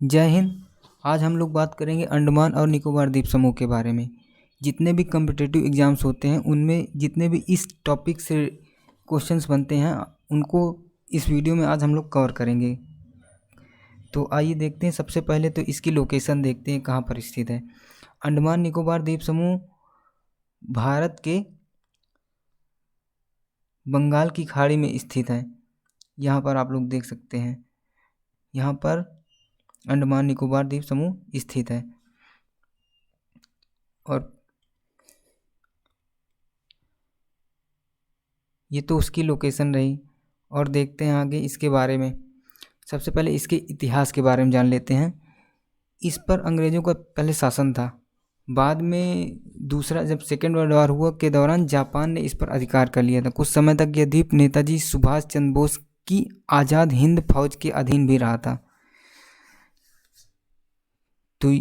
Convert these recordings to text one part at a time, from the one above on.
जय हिंद। आज हम लोग बात करेंगे अंडमान और निकोबार द्वीप समूह के बारे में। जितने भी कम्पिटिटिव एग्ज़ाम्स होते हैं उनमें जितने भी इस टॉपिक से क्वेश्चंस बनते हैं उनको इस वीडियो में आज हम लोग कवर करेंगे। तो आइए देखते हैं। सबसे पहले तो इसकी लोकेशन देखते हैं कहाँ पर स्थित है। अंडमान निकोबार द्वीप समूह भारत के बंगाल की खाड़ी में स्थित है। यहाँ पर आप लोग देख सकते हैं, यहाँ पर अंडमान निकोबार द्वीप समूह स्थित है। और ये तो उसकी लोकेशन रही। और देखते हैं आगे इसके बारे में। सबसे पहले इसके इतिहास के बारे में जान लेते हैं। इस पर अंग्रेज़ों का पहले शासन था। बाद में जब सेकेंड वर्ल्ड वॉर हुआ के दौरान जापान ने इस पर अधिकार कर लिया था। कुछ समय तक यह द्वीप नेताजी सुभाष चंद्र बोस की आज़ाद हिंद फौज के अधीन भी रहा था। तो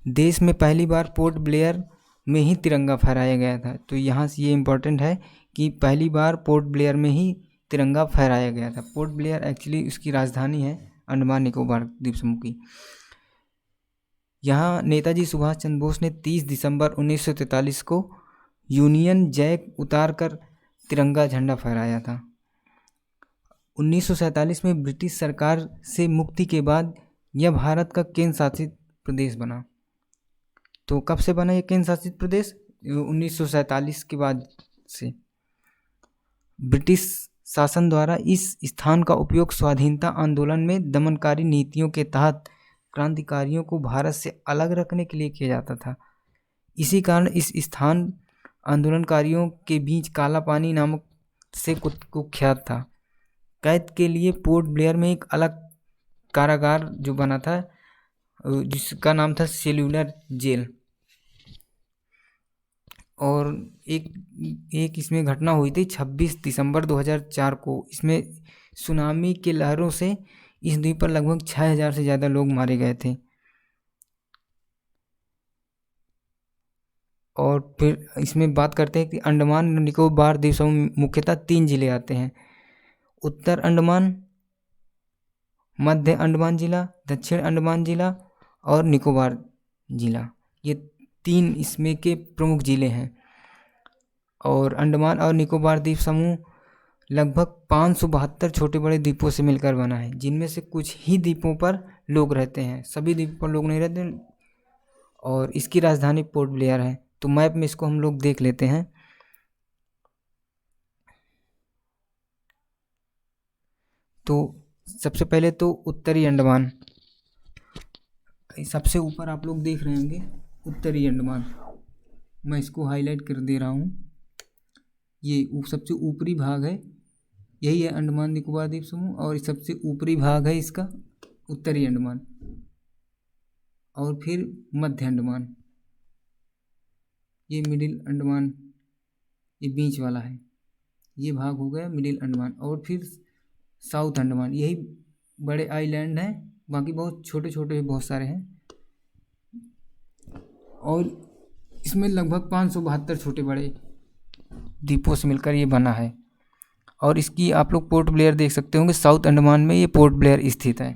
देश में पहली बार पोर्ट ब्लेयर में ही तिरंगा फहराया गया था। तो यहाँ से ये इम्पोर्टेंट है कि पहली बार पोर्ट ब्लेयर में ही तिरंगा फहराया गया था। पोर्ट ब्लेयर एक्चुअली उसकी राजधानी है अंडमान निकोबार द्वीप समूह की। यहाँ नेताजी सुभाष चंद्र बोस ने 30 दिसंबर 1943 को यूनियन जैक उतारकर तिरंगा झंडा फहराया था। 1947 में ब्रिटिश सरकार से मुक्ति के बाद यह भारत का केंद्र शासित प्रदेश बना। तो कब से बना यह केंद्र शासित प्रदेश? 1947 के बाद से। ब्रिटिश शासन द्वारा इस स्थान का उपयोग स्वाधीनता आंदोलन में दमनकारी नीतियों के तहत क्रांतिकारियों को भारत से अलग रखने के लिए किया जाता था। इसी कारण इस स्थान आंदोलनकारियों के बीच काला पानी नामक से कुख्यात था। कैद के लिए पोर्ट ब्लेयर में एक अलग कारागार जो बना था जिसका नाम था सेल्यूलर जेल। और एक इसमें घटना हुई थी 26 दिसंबर 2004 को। इसमें सुनामी के लहरों से इस द्वीप पर लगभग 6000 से ज़्यादा लोग मारे गए थे। और फिर इसमें बात करते हैं कि अंडमान निकोबार द्वीप समूह मुख्यतः 3 जिले आते हैं: उत्तर अंडमान, मध्य अंडमान जिला, दक्षिण अंडमान जिला और निकोबार जिला। ये 3 इसमें के प्रमुख जिले हैं। और अंडमान और निकोबार द्वीप समूह लगभग 572 छोटे बड़े द्वीपों से मिलकर बना है, जिनमें से कुछ ही द्वीपों पर लोग रहते हैं, सभी द्वीपों पर लोग नहीं रहते। और इसकी राजधानी पोर्ट ब्लेयर है। तो मैप में इसको हम लोग देख लेते हैं। तो सबसे पहले तो उत्तरी अंडमान, सबसे ऊपर आप लोग देख रहे होंगे उत्तरी अंडमान। मैं इसको हाईलाइट कर दे रहा हूँ। ये सबसे ऊपरी भाग है, यही है अंडमान निकोबार द्वीप समूह। और सबसे ऊपरी भाग है इसका उत्तरी अंडमान। और फिर मध्य अंडमान, ये मिडिल अंडमान, ये बीच वाला है, ये भाग हो गया मिडिल अंडमान। और फिर साउथ अंडमान, यही बड़े आइलैंड हैं, बाकी बहुत छोटे छोटे बहुत सारे हैं। और इसमें लगभग 572 छोटे बड़े द्वीपों से मिलकर ये बना है। और इसकी आप लोग पोर्ट ब्लेयर देख सकते होंगे, साउथ अंडमान में ये पोर्ट ब्लेयर स्थित है।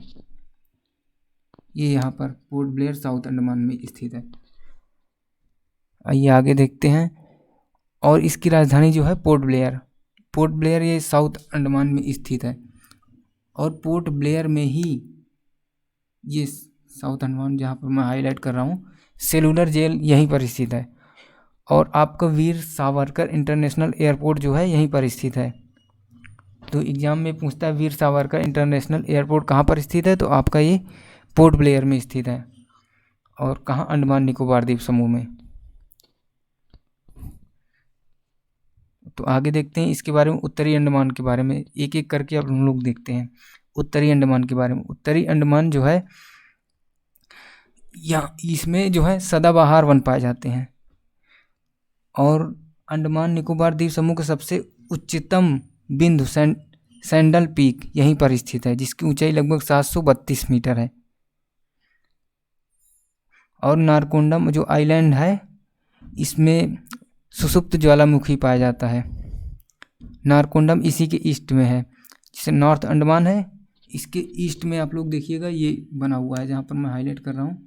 ये यहाँ पर पोर्ट ब्लेयर साउथ अंडमान में स्थित है। आइए आगे देखते हैं। और इसकी राजधानी जो है पोर्ट ब्लेयर ये साउथ अंडमान में स्थित है। और पोर्ट ब्लेयर में ही ये साउथ अंडमान जहाँ पर मैं हाईलाइट कर रहा हूँ, सेलुलर जेल यहीं पर स्थित है। और आपका वीर सावरकर इंटरनेशनल एयरपोर्ट जो है यहीं पर स्थित है। तो एग्ज़ाम में पूछता है वीर सावरकर इंटरनेशनल एयरपोर्ट कहाँ पर स्थित है, तो आपका ये पोर्ट ब्लेयर में स्थित है। और कहाँ? अंडमान निकोबार द्वीप समूह में। तो आगे देखते हैं इसके बारे में, उत्तरी अंडमान के बारे में एक एक करके अब हम लोग देखते हैं। उत्तरी अंडमान के बारे में, उत्तरी अंडमान जो है या इसमें जो है सदाबहार वन पाए जाते हैं। और अंडमान निकोबार द्वीप समूह का सबसे उच्चतम बिंदु सैंडल पीक यहीं पर स्थित है, जिसकी ऊंचाई लगभग 732 मीटर है। और नारकोंडम जो आइलैंड है, इसमें सुषुप्त ज्वालामुखी पाया जाता है। नारकोंडम इसी के ईस्ट में है। जैसे नॉर्थ अंडमान है, इसके ईस्ट में आप लोग देखिएगा ये बना हुआ है, जहाँ पर मैं हाईलाइट कर रहा हूँ,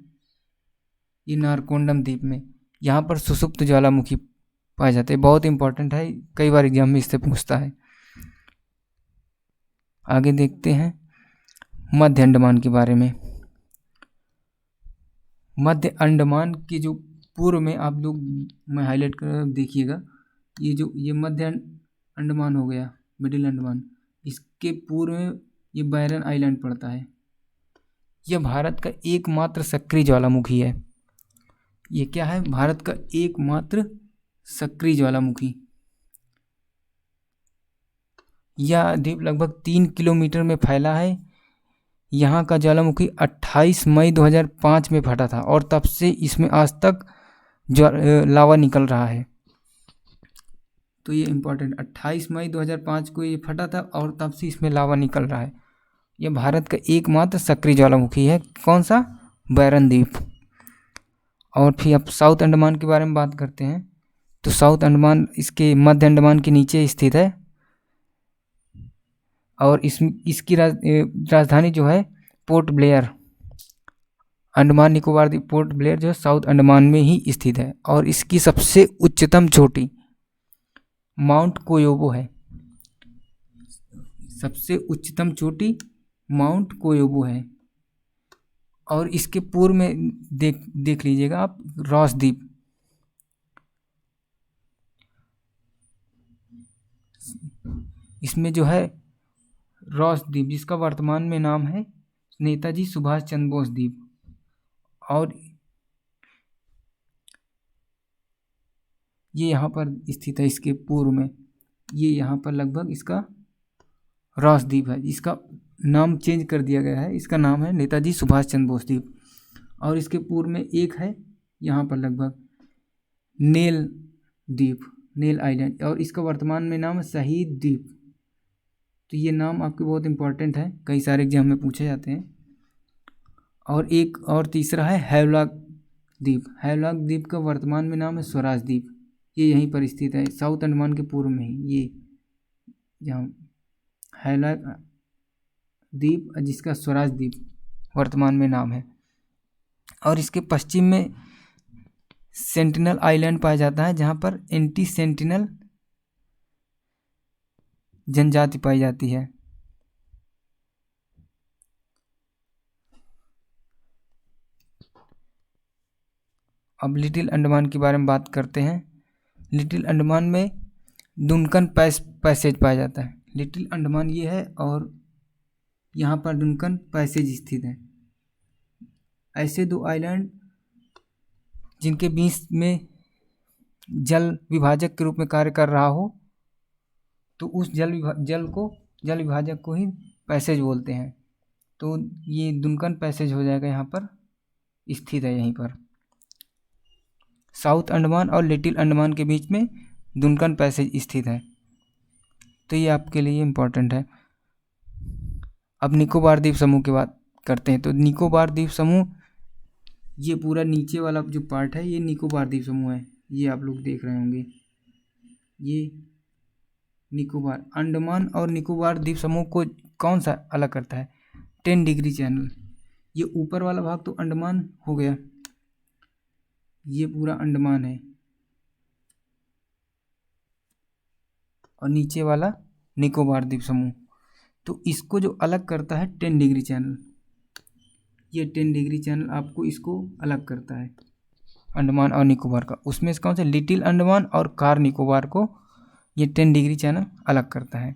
ये नारकोंडम द्वीप में, यहाँ पर सुषुप्त ज्वालामुखी पाए जाते हैं। बहुत इंपॉर्टेंट है, कई बार एग्जाम में इससे पूछता है। आगे देखते हैं मध्य अंडमान के बारे में। मध्य अंडमान के जो पूर्व में आप लोग, मैं हाईलाइट कर देखिएगा, ये मध्य अंडमान हो गया, मिडिल अंडमान, इसके पूर्व में ये बैरन आइलैंड पड़ता है। यह भारत का एकमात्र सक्रिय ज्वालामुखी है। ये क्या है? भारत का एकमात्र सक्रिय ज्वालामुखी। यह द्वीप लगभग 3 किलोमीटर में फैला है। यहाँ का ज्वालामुखी 28 मई 2005 में फटा था और तब से इसमें आज तक लावा निकल रहा है। तो ये इम्पोर्टेंट, 28 मई 2005 को ये फटा था और तब से इसमें लावा निकल रहा है। यह भारत का एकमात्र सक्रिय ज्वालामुखी है। कौन सा? बैरन द्वीप। और फिर अब साउथ अंडमान के बारे में बात करते हैं। तो साउथ अंडमान इसके मध्य अंडमान के नीचे स्थित है और इसकी राजधानी जो है पोर्ट ब्लेयर, अंडमान निकोबार द्वीप पोर्ट ब्लेयर जो है साउथ अंडमान में ही स्थित है। और इसकी सबसे उच्चतम चोटी माउंट कोयोबो है। सबसे उच्चतम चोटी माउंट कोयोबो है। और इसके पूर्व में देख लीजिएगा आप रॉस द्वीप, इसमें जो है रॉस द्वीप, जिसका वर्तमान में नाम है नेताजी सुभाष चंद्र बोस द्वीप। और ये यहाँ पर स्थित है, इसके पूर्व में ये यहाँ पर लगभग इसका रॉस द्वीप है। इसका नाम चेंज कर दिया गया है, इसका नाम है नेताजी सुभाष चंद्र बोस द्वीप। और इसके पूर्व में एक है यहाँ पर लगभग नेल द्वीप, नेल आइलैंड, और इसका वर्तमान में नाम है शहीद द्वीप। तो ये नाम आपके बहुत इंपॉर्टेंट है, कई सारे एग्जाम में पूछे जाते हैं। और एक और तीसरा है हैवलॉक द्वीप। हैवलॉक द्वीप का वर्तमान में नाम है स्वराज द्वीप। ये यहीं पर स्थित है, साउथ अंडमान के पूर्व में ही, ये जहाँ हैवलॉक द्वीप, जिसका स्वराज द्वीप वर्तमान में नाम है। और इसके पश्चिम में सेंटिनल आइलैंड पाया जाता है, जहाँ पर एंटी सेंटिनल जनजाति पाई जाती है। अब लिटिल अंडमान के बारे में बात करते हैं। लिटिल अंडमान में डुनकन पैसेज पाया जाता है। लिटिल अंडमान ये है और यहाँ पर डुनकन पैसेज स्थित है। ऐसे दो आइलैंड जिनके बीच में जल विभाजक के रूप में कार्य कर रहा हो, तो उस जल विभाजक को ही पैसेज बोलते हैं। तो ये डुनकन पैसेज हो जाएगा, यहाँ पर स्थित है। यहीं पर साउथ अंडमान और लिटिल अंडमान के बीच में डुनकन पैसेज स्थित है। तो ये आपके लिए इम्पोर्टेंट है। अब निकोबार द्वीप समूह की बात करते हैं। तो निकोबार द्वीप समूह, ये पूरा नीचे वाला जो पार्ट है ये निकोबार द्वीप समूह है। ये आप लोग देख रहे होंगे, ये निकोबार, अंडमान और निकोबार द्वीप समूह को कौन सा अलग करता है? 10 डिग्री चैनल। ये ऊपर वाला भाग तो अंडमान हो गया, ये पूरा अंडमान है, और नीचे वाला निकोबार द्वीप समूह। तो इसको जो अलग करता है 10 डिग्री चैनल, ये 10 डिग्री चैनल आपको इसको अलग करता है अंडमान और निकोबार का। उसमें से कौन से? लिटिल अंडमान और कार निकोबार को ये 10 डिग्री चैनल अलग करता है।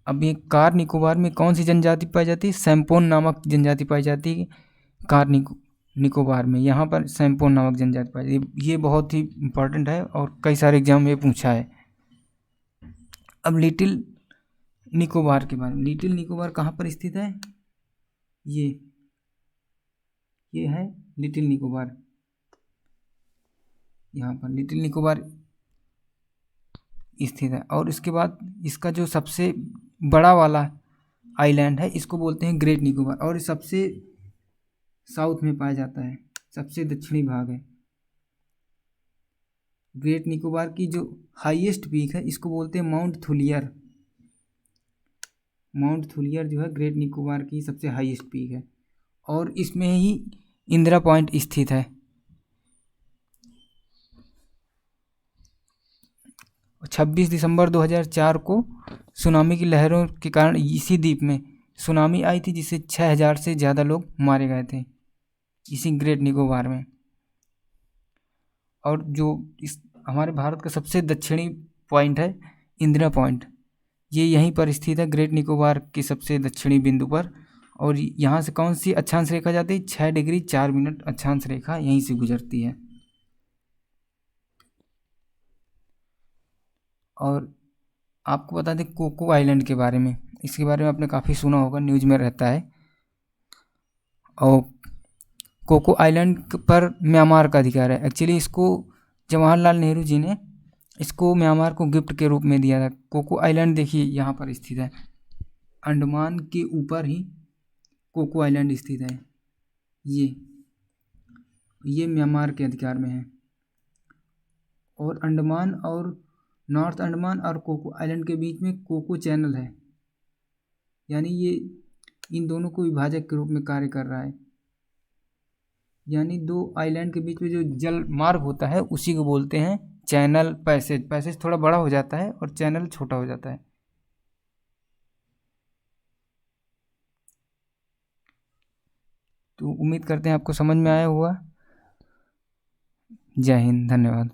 अब ये कार निकोबार में कौन सी जनजाति पाई जाती है? सैम्पोन नामक जनजाति पाई जाती है कार निकोबार में। यहाँ पर सैम्पोन नामक जनजाति पाई जाती है। ये बहुत ही इम्पोर्टेंट है और कई सारे एग्जाम में पूछा है। अब लिटिल निकोबार के बारे में। लिटिल निकोबार कहाँ पर स्थित है? ये है लिटिल निकोबार। यहाँ पर लिटिल निकोबार स्थित है। और इसके बाद इसका जो सबसे बड़ा वाला आइलैंड है, इसको बोलते हैं ग्रेट निकोबार, और ये सबसे साउथ में पाया जाता है, सबसे दक्षिणी भाग है। ग्रेट निकोबार की जो हाईएस्ट पीक है, इसको बोलते हैं माउंट थुलियर। माउंट थुलियर जो है ग्रेट निकोबार की सबसे हाईएस्ट पीक है और इसमें ही इंदिरा पॉइंट स्थित है। 26 दिसंबर 2004 को सुनामी की लहरों के कारण इसी द्वीप में सुनामी आई थी, जिससे 6000 से ज़्यादा लोग मारे गए थे इसी ग्रेट निकोबार में। और जो इस हमारे भारत का सबसे दक्षिणी पॉइंट है इंदिरा पॉइंट, ये यहीं पर स्थित है ग्रेट निकोबार के सबसे दक्षिणी बिंदु पर। और यहाँ से कौन सी अक्षांश रेखा जाती है? 6 डिग्री 4 मिनट अक्षांश रेखा यहीं से गुजरती है। और आपको बता दें कोको आइलैंड के बारे में, इसके बारे में आपने काफ़ी सुना होगा, न्यूज़ में रहता है। और कोको आइलैंड पर म्यांमार का अधिकार है। एक्चुअली इसको जवाहरलाल नेहरू जी ने इसको म्यांमार को गिफ्ट के रूप में दिया था। कोको आइलैंड देखिए यहाँ पर स्थित है, अंडमान के ऊपर ही कोको आइलैंड स्थित है। ये म्यांमार के अधिकार में है। और अंडमान और नॉर्थ अंडमान और कोको आइलैंड के बीच में कोको चैनल है, यानी ये इन दोनों को विभाजक के रूप में कार्य कर रहा है। यानी दो आइलैंड के बीच में जो जल मार्ग होता है उसी को बोलते हैं चैनल पैसेज। पैसेज थोड़ा बड़ा हो जाता है और चैनल छोटा हो जाता है। तो उम्मीद करते हैं आपको समझ में आया होगा। जय हिंद, धन्यवाद।